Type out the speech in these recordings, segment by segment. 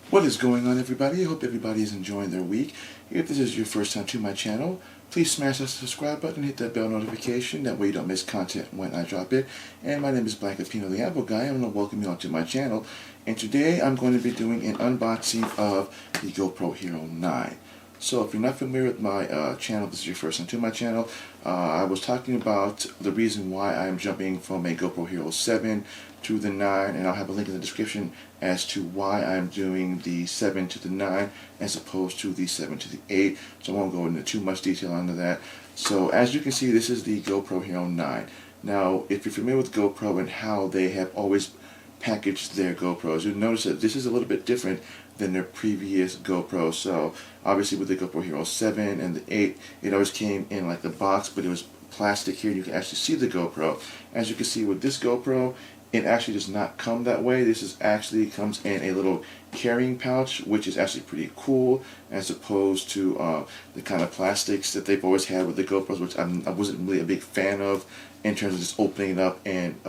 What is going on, everybody? I hope everybody is enjoying their week. If this is your first time to my channel, please smash that subscribe button and hit that bell notification. That way you don't miss content when I drop it. And my name is Blankapino the Apple Guy. I'm going to welcome you all to my channel. And today I'm going to be doing an unboxing of the GoPro Hero 9. So if you're not familiar with my channel, this is your first time to my channel, I was talking about the reason why I'm jumping from a GoPro Hero 7 to the 9, and I'll have a link in the description as to why I'm doing the 7 to the 9 as opposed to the 7 to the 8. So I won't go into too much detail under that. So as you can see, this is the GoPro Hero 9. Now, if you're familiar with GoPro and how they have always packaged their GoPros, you'll notice that this is a little bit different than their previous GoPro. So obviously with the GoPro Hero 7 and the 8, it always came in like a box, but it was plastic here. You can actually see the GoPro. As you can see with this GoPro, it actually does not come that way. This is actually comes in a little carrying pouch, which is actually pretty cool, as opposed to the kind of plastics that they've always had with the GoPros, which I wasn't really a big fan of in terms of just opening it up and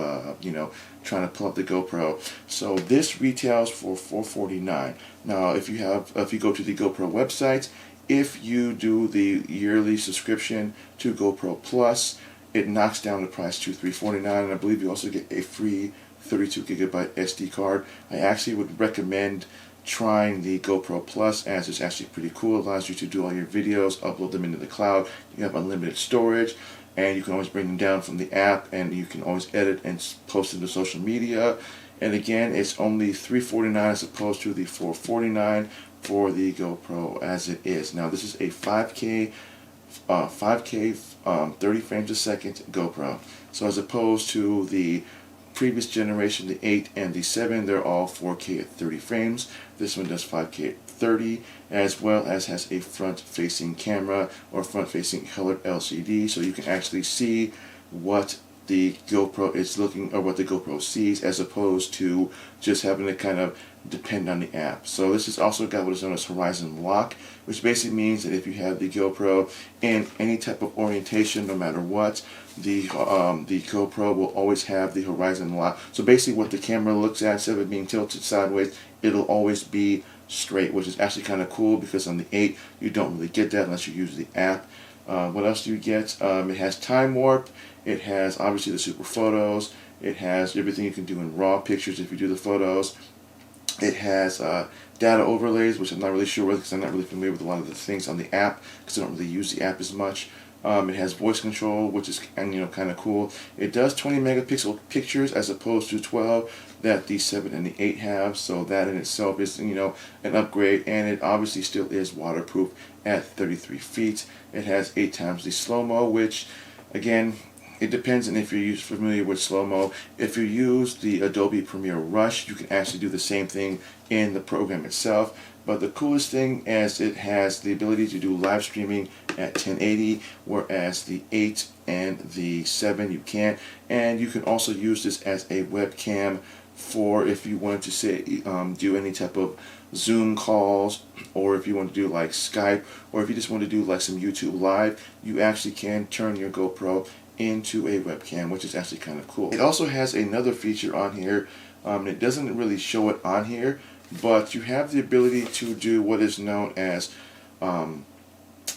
you know, trying to pull up the GoPro. So this retails for $449. Now, if you go to the GoPro website, if you do the yearly subscription to GoPro Plus, it knocks down the price to $349, and I believe you also get a free 32GB SD card. I actually would recommend trying the GoPro Plus, as it's actually pretty cool. It allows you to do all your videos, upload them into the cloud. You have unlimited storage, and you can always bring them down from the app, and you can always edit and post them to social media. And again, it's only $349 as opposed to the $449 for the GoPro as it is. Now, this is a 5K 30 frames a second GoPro. So as opposed to the previous generation, the 8 and the 7, they're all 4K at 30 frames. This one does 5K at 30, as well as has a front-facing camera or front-facing colored LCD, so you can actually see what the GoPro is looking, or what the GoPro sees, as opposed to just having to kind of depend on the app. So this has also got what is known as horizon lock, which basically means that if you have the GoPro in any type of orientation, no matter what, the GoPro will always have the horizon lock. So basically what the camera looks at, instead of it being tilted sideways, it'll always be straight, which is actually kind of cool, because on the 8 you don't really get that unless you use the app. What else do you get? It has time warp. It has obviously the super photos. It has everything you can do in raw pictures if you do the photos. It has data overlays, which I'm not really sure with, because I'm not really familiar with a lot of the things on the app, because I don't really use the app as much. It has voice control, which is kind of cool. It does 20 megapixel pictures as opposed to 12 that the 7 and the 8 have, so that in itself is an upgrade, and it obviously still is waterproof at 33 feet. It has 8 times the slow-mo, which again, it depends on if you're familiar with slow-mo. If you use the Adobe Premiere Rush, you can actually do the same thing in the program itself. But the coolest thing is it has the ability to do live streaming at 1080, whereas the 8 and the 7 you can't. And you can also use this as a webcam for if you wanted to say do any type of Zoom calls, or if you want to do like Skype, or if you just want to do like some YouTube Live, you actually can turn your GoPro into a webcam, which is actually kind of cool. It also has another feature on here. It doesn't really show it on here, but you have the ability to do what is known as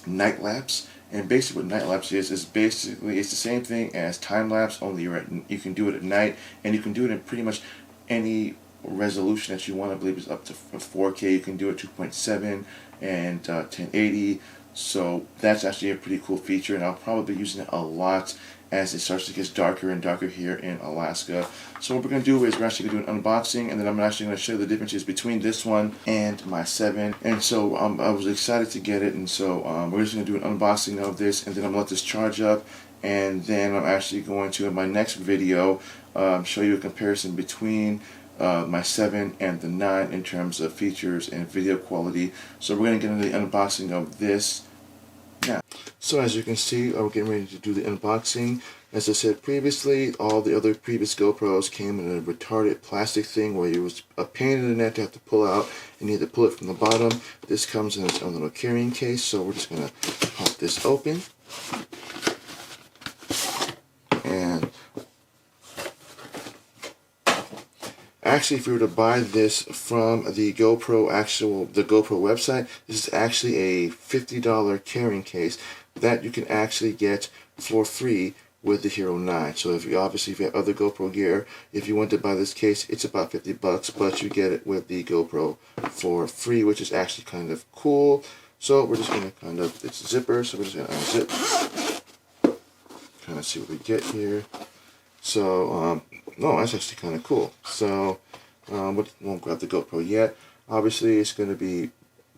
night lapse. And basically what night lapse is basically, it's the same thing as time lapse, only you can do it at night, and you can do it in pretty much any resolution that you want. I believe it's up to 4K. You can do it 2.7 and 1080. So that's actually a pretty cool feature, and I'll probably be using it a lot as it starts to get darker and darker here in Alaska. So what we're going to do is we're actually going to do an unboxing, and then I'm actually going to show you the differences between this one and my 7. And so I was excited to get it, and so we're just going to do an unboxing of this, and then I'm going to let this charge up, and then I'm actually going to, in my next video, show you a comparison between my 7 and the 9 in terms of features and video quality. So we're going to get into the unboxing of this now. So as you can see, we're getting ready to do the unboxing. As I said previously, all the other previous GoPros came in a retarded plastic thing where it was a pain in the neck to have to pull out, and you had to pull it from the bottom. This comes in its own little carrying case, so we're just going to pop this open. And actually, if you were to buy this from the GoPro website, this is actually a $50 carrying case that you can actually get for free with the Hero 9. So if you have other GoPro gear, if you want to buy this case, it's about $50, but you get it with the GoPro for free, which is actually kind of cool. So we're just gonna it's zipper, so we're just gonna unzip, kind of see what we get here. So no, that's actually kind of cool. So we won't grab the GoPro yet. Obviously, it's going to be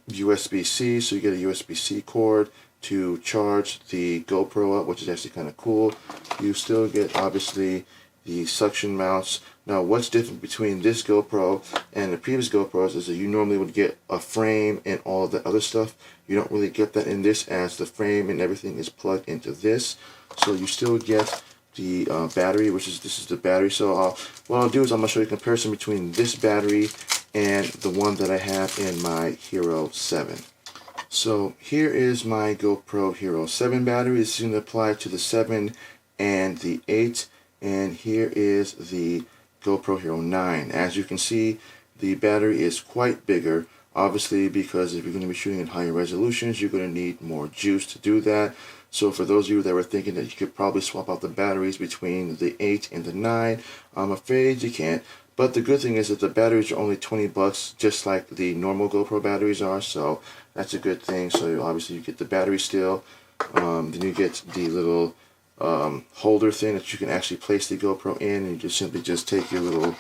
USB-C, so you get a USB-C cord to charge the GoPro up, which is actually kind of cool. You still get, obviously, the suction mounts. Now, what's different between this GoPro and the previous GoPros is that you normally would get a frame and all of the other stuff. You don't really get that in this, as the frame and everything is plugged into this. So you still get the battery, this is the battery. So what I'll do is I'm going to show you a comparison between this battery and the one that I have in my Hero 7. So here is my GoPro Hero 7 battery. This is going to apply to the 7 and the 8. And here is the GoPro Hero 9. As you can see, the battery is quite bigger, obviously, because if you're going to be shooting in higher resolutions, you're going to need more juice to do that. So for those of you that were thinking that you could probably swap out the batteries between the 8 and the 9, I'm afraid you can't. But the good thing is that the batteries are only $20, just like the normal GoPro batteries are, so that's a good thing. So obviously you get the battery still, then you get the little holder thing that you can actually place the GoPro in, and you just simply take your little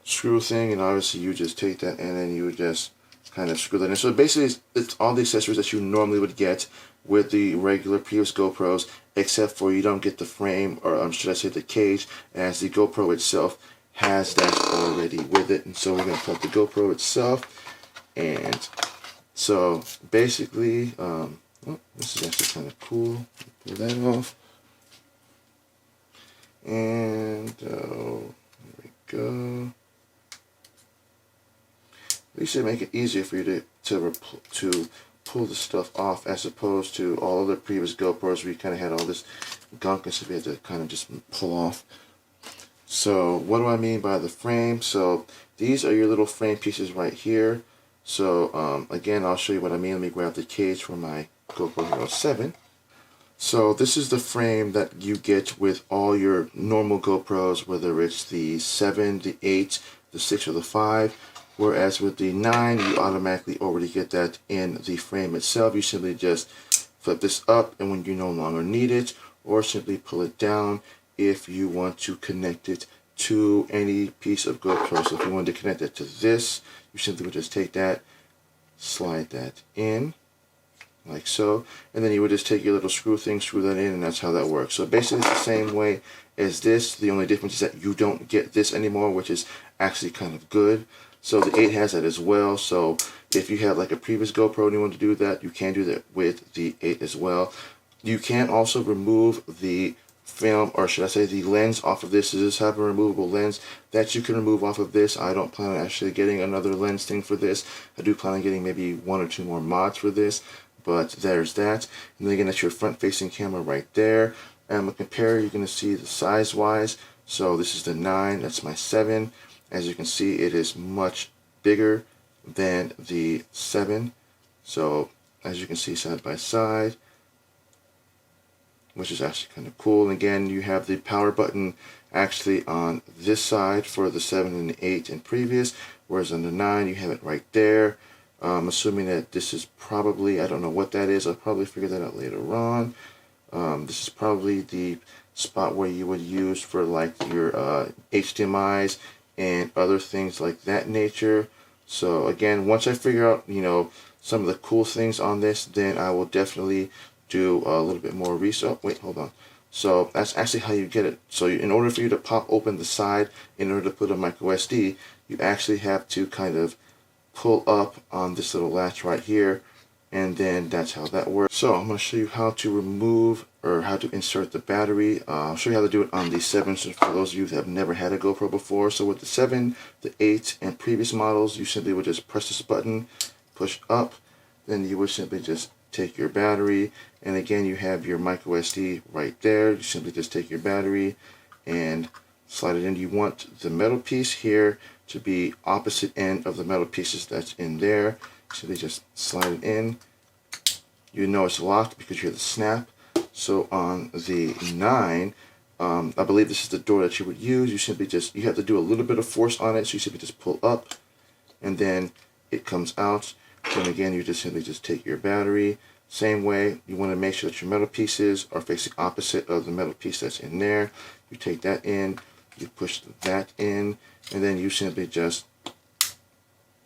screw thing, and obviously you just take that and then you just kind of screw that in. So basically it's all the accessories that you normally would get with the regular previous GoPros, except for you don't get the frame, or should I say the cage, as the GoPro itself has that already with it. And so we're going to plug the GoPro itself, and so basically this is actually kind of cool. Pull that off, and there we go. These should make it easier for you to pull the stuff off, as opposed to all of the previous GoPros where you kind of had all this gunk and stuff you had to kind of just pull off. So what do I mean by the frame? So these are your little frame pieces right here. So again, I'll show you what I mean. Let me grab the cage for my GoPro Hero 7. So this is the frame that you get with all your normal GoPros, whether it's the 7, the 8, the 6, or the 5. Whereas with the 9, you automatically already get that in the frame itself. You simply just flip this up, and when you no longer need it, or simply pull it down if you want to connect it to any piece of GoPro. So if you wanted to connect it to this, you simply would just take that, slide that in, like so, and then you would just take your little screw thing, screw that in, and that's how that works. So basically it's the same way as this. The only difference is that you don't get this anymore, which is actually kind of good. So the 8 has that as well. So if you have like a previous GoPro and you want to do that, you can do that with the 8 as well. You can also remove the film, or should I say the lens, off of this. Does have a removable lens that you can remove off of this? I don't plan on actually getting another lens thing for this. I do plan on getting maybe 1 or 2 more mods for this, but there's that. And then again, that's your front facing camera right there. And I'm going to compare, you're going to see the size wise. So this is the 9, that's my 7. As you can see, it is much bigger than the 7. So as you can see, side by side, which is actually kind of cool. And again, you have the power button actually on this side for the 7 and the 8 and previous, whereas on the 9 you have it right there. I'm assuming that this is probably, I don't know what that is, I'll probably figure that out later on. This is probably the spot where you would use for like your HDMIs and other things like that nature. So again, once I figure out, you know, some of the cool things on this, then I will definitely do a little bit more research. Wait, hold on. So that's actually how you get it. So in order for you to pop open the side, in order to put a micro SD, you actually have to kind of pull up on this little latch right here, and then that's how that works. So I'm going to show you how to remove, or how to insert the battery. I'll show you how to do it on the 7, so for those of you that have never had a GoPro before. So with the 7, the 8, and previous models, you simply would just press this button, push up, then you would simply just take your battery, and again you have your micro SD right there. You simply just take your battery and slide it in. You want the metal piece here to be opposite end of the metal pieces that's in there. So they just slide it in. You know it's locked because you hear the snap. So on the 9, I believe this is the door that you would use. You simply just, you have to do a little bit of force on it. So you simply just pull up and then it comes out. Then again, you just simply just take your battery. Same way, you want to make sure that your metal pieces are facing opposite of the metal piece that's in there. You take that in, you push that in, and then you simply just,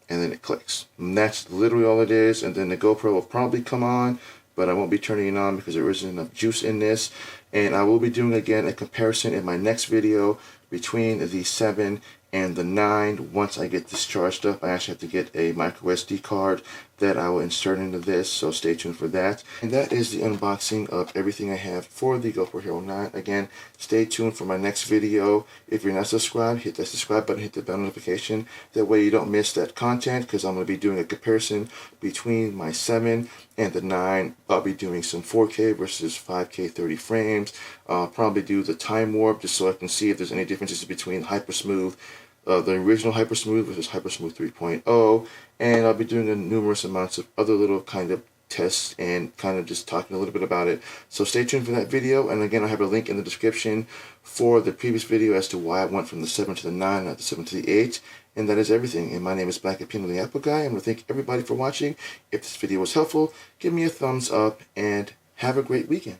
and then it clicks. And that's literally all it is. And then the GoPro will probably come on, but I won't be turning it on because there isn't enough juice in this. And I will be doing again a comparison in my next video between the 7 and the 9. Once I get this charged up, I actually have to get a micro SD card that I will insert into this, so stay tuned for that. And that is the unboxing of everything I have for the GoPro Hero 9. Again, stay tuned for my next video. If you're not subscribed, hit that subscribe button, hit the bell notification. That way you don't miss that content, because I'm going to be doing a comparison between my 7 and the 9. I'll be doing some 4K versus 5K 30 frames. Probably do the time warp just so I can see if there's any differences between Hypersmooth, the original Hypersmooth versus Hypersmooth 3.0, and I'll be doing numerous amounts of other little kind of tests and kind of just talking a little bit about it. So stay tuned for that video, and again, I have a link in the description for the previous video as to why I went from the 7 to the 9, not the 7 to the 8, and that is everything. And my name is Black Pino the Apple Guy. I'm going to thank everybody for watching. If this video was helpful, give me a thumbs up, and have a great weekend.